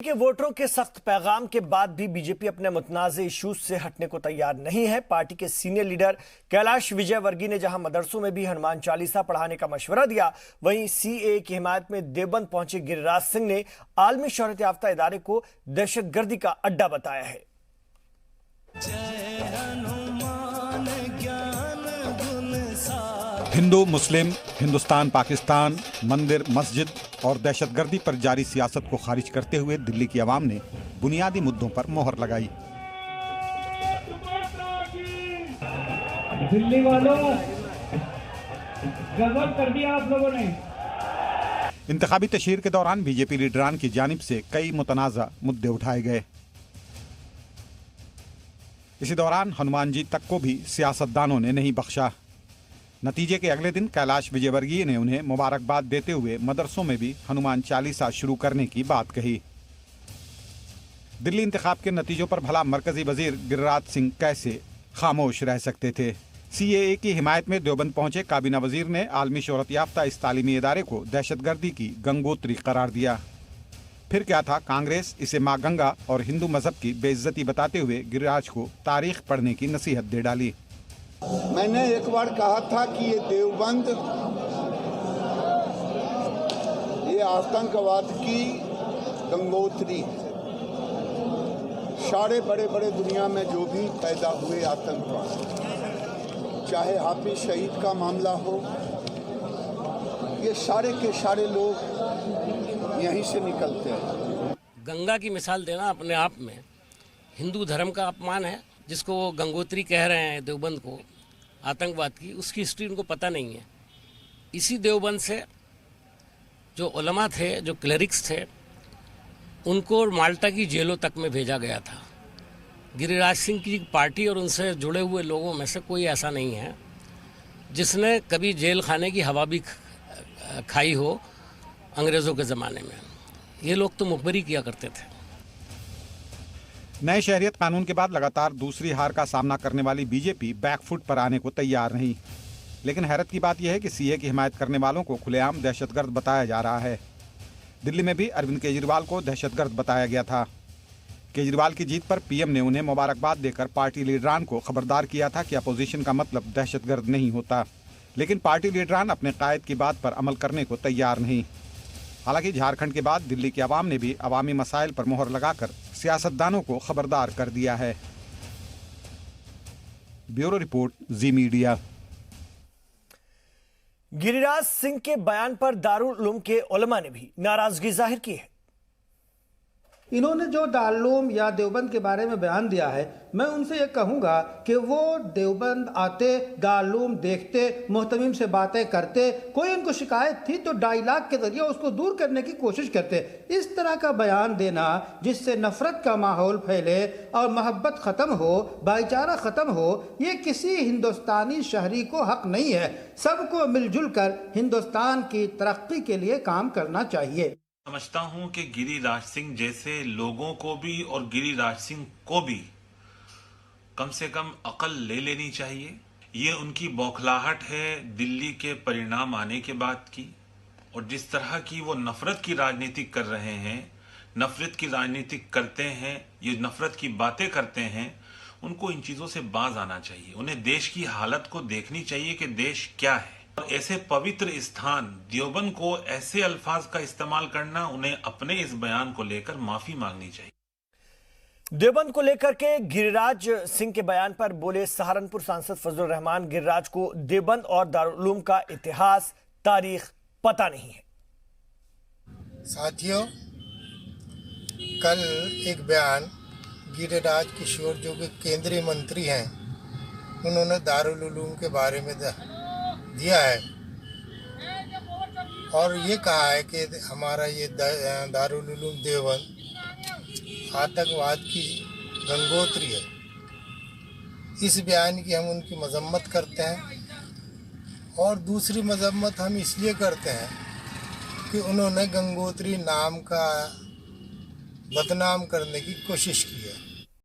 के वोटरों के सख्त पैगाम के बाद भी बीजेपी अपने मुतनाज़ इश्यूज से हटने को तैयार नहीं है। पार्टी के सीनियर लीडर कैलाश विजयवर्गीय ने जहां मदरसों में भी हनुमान चालीसा पढ़ाने का मशवरा दिया, वहीं सीएए की हिमायत में देवबंद पहुंचे गिरिराज सिंह ने आलमी शोहरत याफ्ता इदारे को दहशतगर्दी का अड्डा बताया है। हिंदू मुस्लिम, हिंदुस्तान पाकिस्तान, मंदिर मस्जिद और दहशतगर्दी पर जारी सियासत को खारिज करते हुए दिल्ली की आवाम ने बुनियादी मुद्दों पर मोहर लगाई। दिल्ली वालों, गजब कर दिया आप लोगों ने। इंतखाबी तशहीर के दौरान बीजेपी लीडरान की जानिब से कई मुतनाज़ा मुद्दे उठाए गए। इसी दौरान हनुमान जी तक को भी सियासतदानों ने नहीं बख्शा। नतीजे के अगले दिन कैलाश विजयवर्गीय ने उन्हें मुबारकबाद देते हुए मदरसों में भी हनुमान चालीसा शुरू करने की बात कही। दिल्ली इंतखाब के नतीजों पर भला मरकजी वजीर गिरिराज सिंह कैसे खामोश रह सकते थे। सीएए की हिमायत में देवबंद पहुंचे काबीना वजीर ने आलमी शोहरत याफ्ता इस तालीमी इदारे को दहशतगर्दी की गंगोत्री करार दिया। फिर क्या था, कांग्रेस इसे माँ गंगा और हिंदू मजहब की बेइज्जती बताते हुए गिरिराज को तारीख पढ़ने की नसीहत दे डाली। मैंने एक बार कहा था कि ये देवबंद ये आतंकवाद की गंगोत्री है। सारे बड़े बड़े दुनिया में जो भी पैदा हुए आतंकवाद, चाहे हाफिज शहीद का मामला हो, ये सारे के सारे लोग यहीं से निकलते हैं। गंगा की मिसाल देना अपने आप में हिंदू धर्म का अपमान है। जिसको वो गंगोत्री कह रहे हैं देवबंद को, आतंकवाद की, उसकी हिस्ट्री उनको पता नहीं है। इसी देवबंद से जो उलमा थे, जो क्लरिक्स थे, उनको माल्टा की जेलों तक में भेजा गया था। गिरिराज सिंह की पार्टी और उनसे जुड़े हुए लोगों में से कोई ऐसा नहीं है जिसने कभी जेल खाने की हवा भी खाई हो अंग्रेज़ों के ज़माने में। ये लोग तो मुखबरी किया करते थे। नए शहरियत कानून के बाद लगातार दूसरी हार का सामना करने वाली बीजेपी बैकफुट पर आने को तैयार नहीं। लेकिन हैरत की बात यह है कि सीए की हिमायत करने वालों को खुलेआम दहशतगर्द बताया जा रहा है। दिल्ली में भी अरविंद केजरीवाल को दहशतगर्द बताया गया था। केजरीवाल की जीत पर पीएम ने उन्हें मुबारकबाद देकर पार्टी लीडरान को खबरदार किया था कि अपोजिशन का मतलब दहशतगर्द नहीं होता। लेकिन पार्टी लीडरान अपने कायद की बात पर अमल करने को तैयार नहीं। हालांकि झारखंड के बाद दिल्ली की आवाम ने भी अवामी मसाइल पर मोहर लगाकर सियासतदानों को खबरदार कर दिया है। ब्यूरो रिपोर्ट, जी मीडिया। गिरिराज सिंह के बयान पर दारुल उलूम के उलमा ने भी नाराजगी जाहिर की है। इन्होंने जो दारुल उलूम या देवबंद के बारे में बयान दिया है, मैं उनसे ये कहूँगा कि वो देवबंद आते, दारुल उलूम देखते, मोहतमिम से बातें करते, कोई उनको शिकायत थी तो डायलॉग के जरिए उसको दूर करने की कोशिश करते। इस तरह का बयान देना जिससे नफरत का माहौल फैले और मोहब्बत ख़त्म हो, भाईचारा ख़त्म हो, ये किसी हिंदुस्तानी शहरी को हक नहीं है। सबको मिलजुल कर हिंदुस्तान की तरक्की के लिए काम करना चाहिए। समझता हूं कि गिरिराज सिंह जैसे लोगों को भी और गिरिराज सिंह को भी कम से कम अकल ले लेनी चाहिए। ये उनकी बौखलाहट है दिल्ली के परिणाम आने के बाद की, और जिस तरह की वो नफरत की राजनीति कर रहे हैं, नफरत की राजनीति करते हैं, ये नफरत की बातें करते हैं, उनको इन चीजों से बाज आना चाहिए। उन्हें देश की हालत को देखनी चाहिए कि देश क्या है। ऐसे पवित्र स्थान देवबंद को ऐसे अल्फाज का इस्तेमाल करना, उन्हें अपने इस बयान को लेकर माफी मांगनी चाहिए। देवबंद को लेकर के गिरिराज सिंह के बयान पर बोले सहारनपुर सांसद फजलुर रहमान, गिरिराज को देवबंद और दारुल उलूम का इतिहास, तारीख पता नहीं है। साथियों, कल एक बयान गिरिराज किशोर जो कि केंद्रीय मंत्री हैं, उन्होंने दारुल उलूम के बारे में दिया है और ये कहा है कि हमारा ये दारुल उलूम देवबंद आतंकवाद की गंगोत्री है। इस बयान की हम उनकी मजम्मत करते हैं, और दूसरी मजम्मत हम इसलिए करते हैं कि उन्होंने गंगोत्री नाम का बदनाम करने की कोशिश की है।